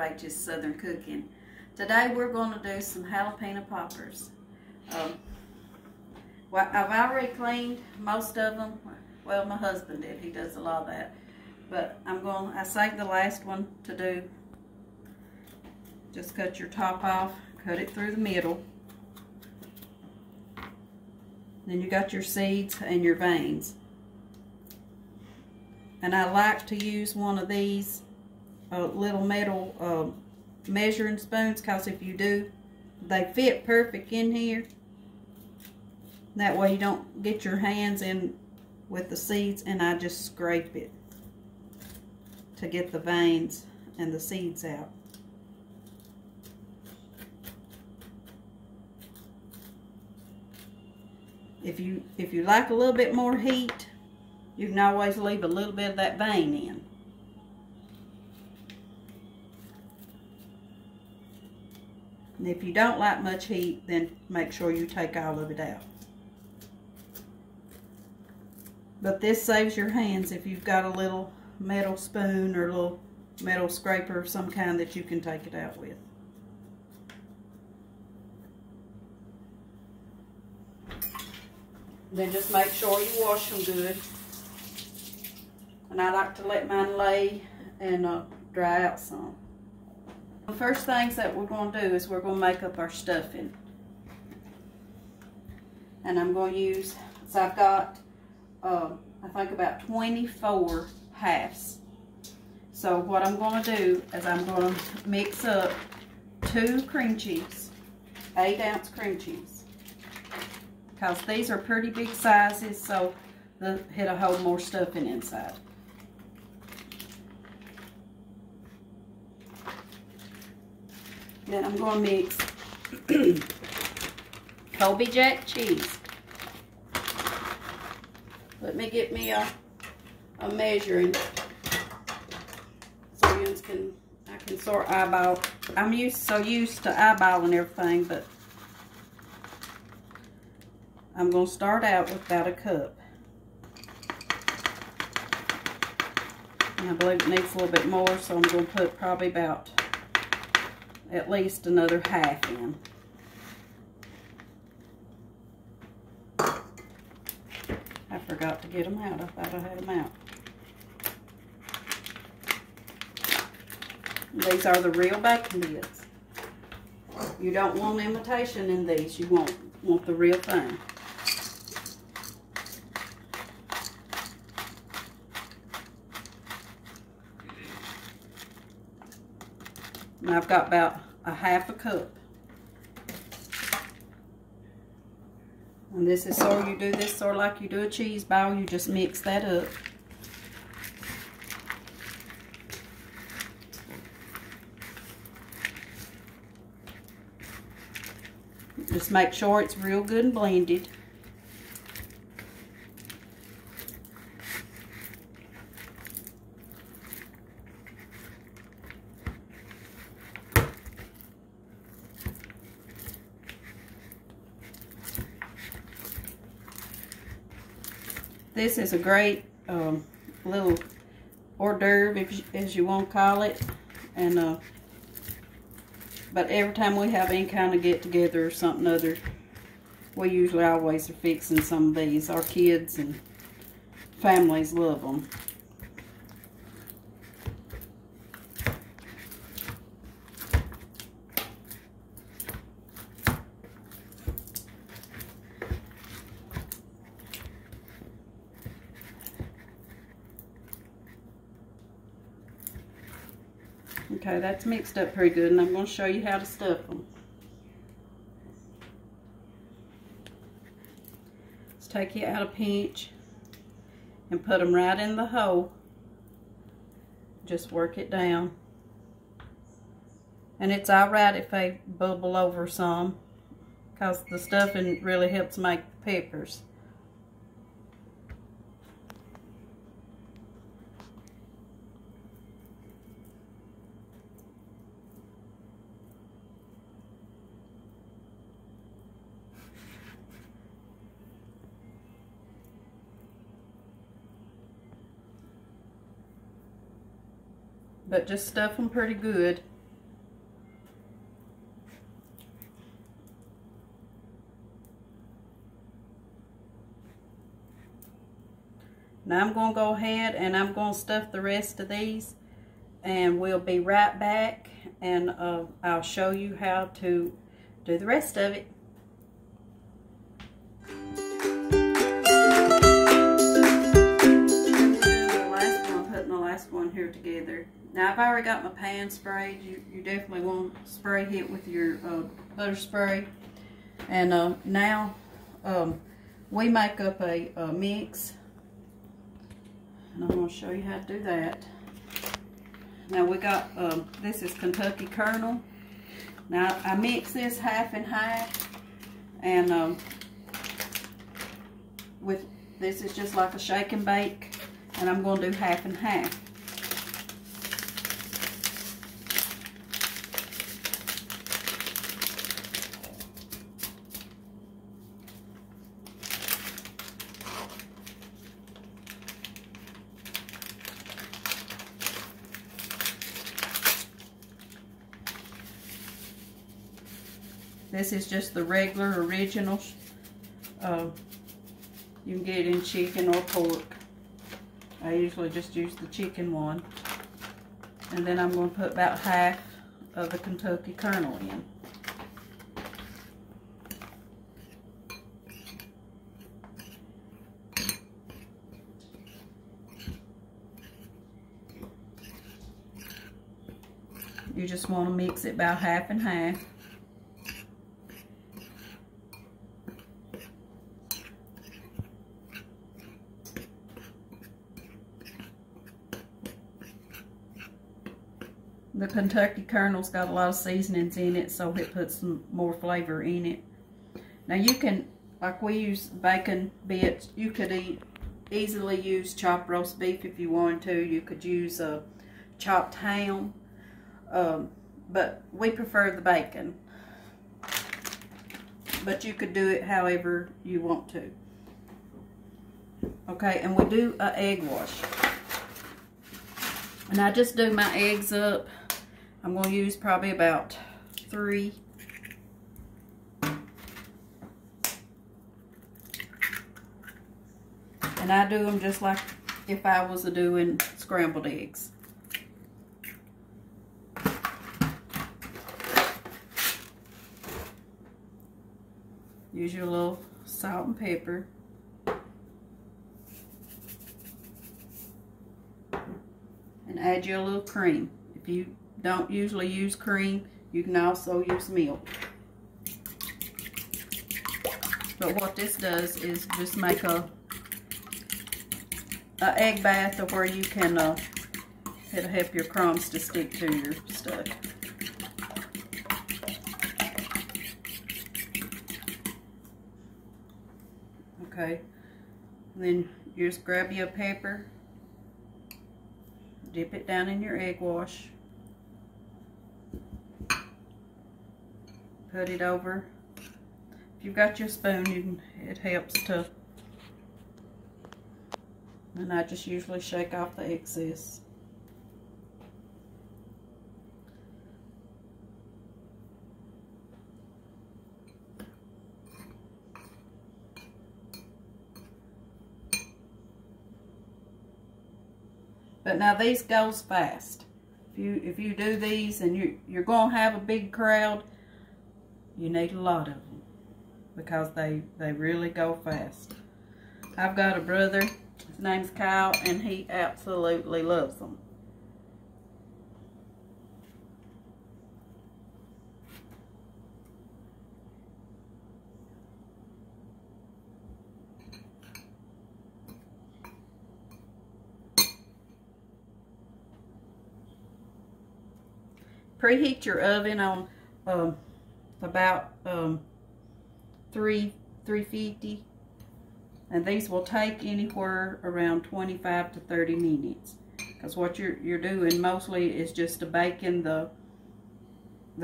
outrageous Southern cooking. Today we're going to do some jalapeno poppers. Well, I've already cleaned most of them. Well, my husband did. He does a lot of that. But I saved the last one to do. Just cut your top off, cut it through the middle. Then you got your seeds and your veins. And I like to use one of these little metal measuring spoons, because if you do, they fit perfect in here. That way you don't get your hands in with the seeds, and I just scrape it to get the veins and the seeds out. If you like a little bit more heat, you can always leave a little bit of that vein in. And if you don't like much heat, then make sure you take all of it out. But this saves your hands if you've got a little metal spoon or a little metal scraper of some kind that you can take it out with. Then just make sure you wash them good. And I like to let mine lay and dry out some. The first things that we're going to do is we're going to make up our stuffing. And I'm going to use, so I've got, I think about 24 halves. So what I'm going to do is I'm going to mix up 2 cream cheese, 8-ounce cream cheese. Because these are pretty big sizes, so it'll hold more stuffing inside. Then I'm going to mix Colby Jack cheese. Let me get me a measuring so I can sort eyeball. I'm so used to eyeballing everything, but I'm going to start out with about a cup. And I believe it needs a little bit more, so I'm going to put probably about at least another half in. I forgot to get them out. I thought I had them out. These are the real baking bits. You don't want imitation in these. You want the real thing. And I've got about a half a cup. And this is sort of, you do this sort of like you do a cheese ball. You just mix that up. Just make sure it's real good and blended. This is a great little hors d'oeuvre, as you want to call it. And but every time we have any kind of get together or something other, we usually always are fixing some of these. Our kids and families love them. Okay, that's mixed up pretty good, and I'm going to show you how to stuff them. Let's take you out a pinch and put them right in the hole. Just work it down. And it's alright if they bubble over some, because the stuffing really helps make peppers. But just stuff them pretty good. Now I'm going to go ahead and I'm going to stuff the rest of these, and we'll be right back, and I'll show you how to do the rest of it. Putting the last one here together. Now I've already got my pan sprayed. You definitely want to spray it with your butter spray. And now we make up a mix. And I'm going to show you how to do that. Now we got, this is Kentucky Kernel. Now I mix this half and half. And with this is just like a shake and bake. And I'm going to do half and half. This is just the regular original. You can get it in chicken or pork. I usually just use the chicken one. And then I'm going to put about half of the Kentucky Kernel in. You just want to mix it about half and half. The Kentucky Kernel's got a lot of seasonings in it, so it puts some more flavor in it. Now you can, like we use bacon bits, you could easily use chopped roast beef if you wanted to. You could use chopped ham, but we prefer the bacon. But you could do it however you want to. Okay, and we do an egg wash. And I just do my eggs up. I'm going to use probably about 3. And I do them just like if I was doing scrambled eggs. Use your little salt and pepper. And add your little cream. If you don't usually use cream, you can also use milk. But what this does is just make a egg bath of where you can, it'll help your crumbs to stick to your stuff. Okay, and then you just grab your pepper. Dip it down in your egg wash. Put it over. If you've got your spoon, you can, it helps to. And I just usually shake off the excess. But now these goes fast. If you do these and you're going to have a big crowd, you need a lot of them because they really go fast. I've got a brother, his name's Kyle, and he absolutely loves them. Preheat your oven on about 350, and these will take anywhere around 25 to 30 minutes. Because what you're doing mostly is just to bake in the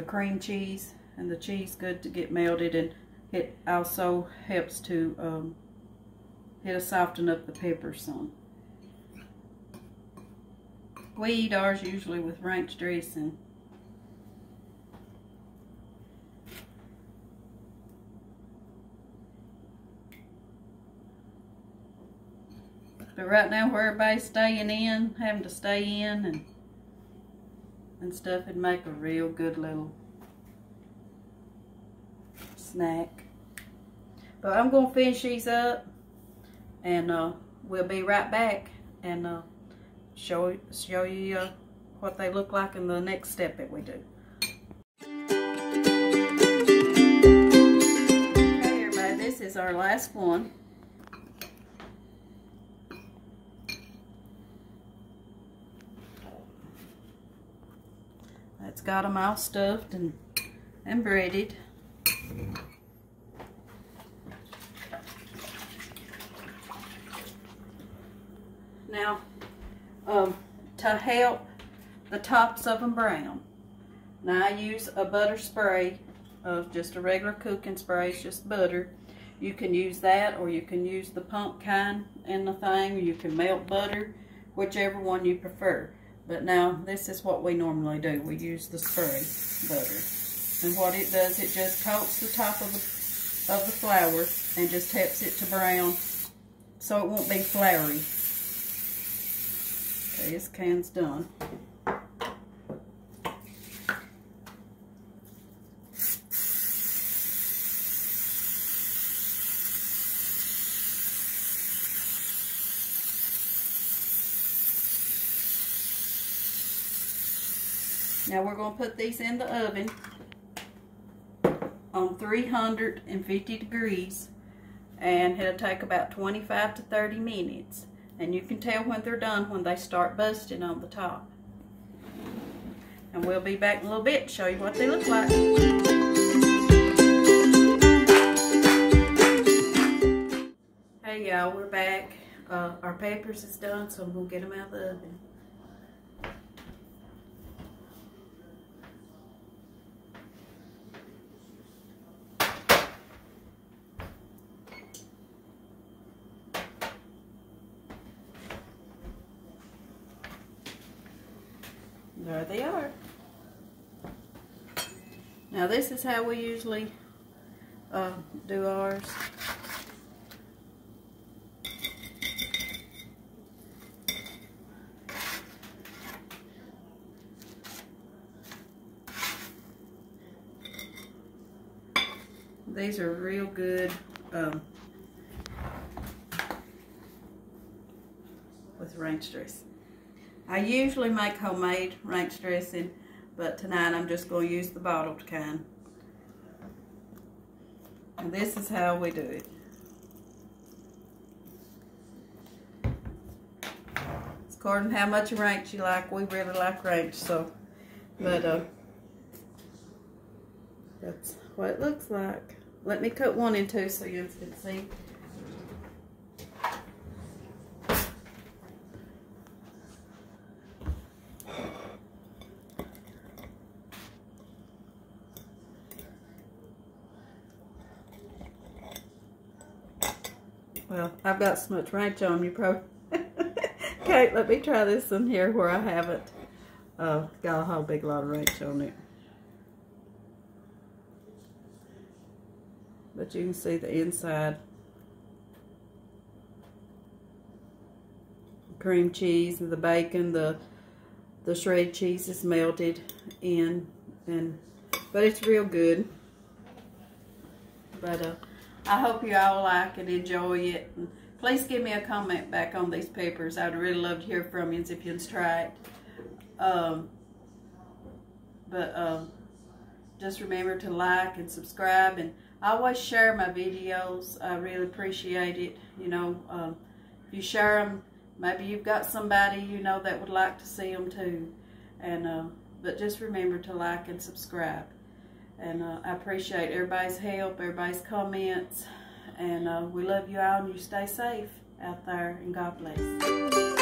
cream cheese and the cheese good to get melted, and it also helps to it'll soften up the pepper some. We eat ours usually with ranch dressing. But right now where everybody's staying in, having to stay in and stuff, it'd make a real good little snack. But I'm going to finish these up, and we'll be right back and show you what they look like in the next step that we do. Okay everybody, this is our last one. That's got them all stuffed and breaded. Now, to help the tops of them brown, now I use a butter spray of just a regular cooking spray. It's just butter. You can use that, or you can use the pump kind in the thing. You can melt butter, whichever one you prefer. But now this is what we normally do. We use the spray butter, and what it does, it just coats the top of the flour and just helps it to brown, so it won't be floury. Okay, this can's done. Now we're going to put these in the oven on 350 degrees, and it'll take about 25 to 30 minutes. And you can tell when they're done when they start busting on the top. And we'll be back in a little bit to show you what they look like. Hey y'all, we're back. Our peppers is done, so I'm going to get them out of the oven. There they are. Now this is how we usually do ours. These are real good with ranch dressing. I usually make homemade ranch dressing, but tonight I'm just going to use the bottled kind. And this is how we do it. It's according to how much ranch you like. We really like ranch, so, but that's what it looks like. Let me cut one in two so you can see. Well, I've got so much ranch on you probably. Okay, let me try this one here where I haven't got a whole big lot of ranch on it. But you can see the inside. Cream cheese and the bacon, the shredded cheese is melted in, but it's real good. But I hope you all like and enjoy it. And please give me a comment back on these peppers. I'd really love to hear from you if you'd try it. Just remember to like and subscribe, and always share my videos. I really appreciate it. You know, if you share them, maybe you've got somebody you know that would like to see them too. And but just remember to like and subscribe. And I appreciate everybody's help, everybody's comments, and we love you all, and you stay safe out there, and God bless.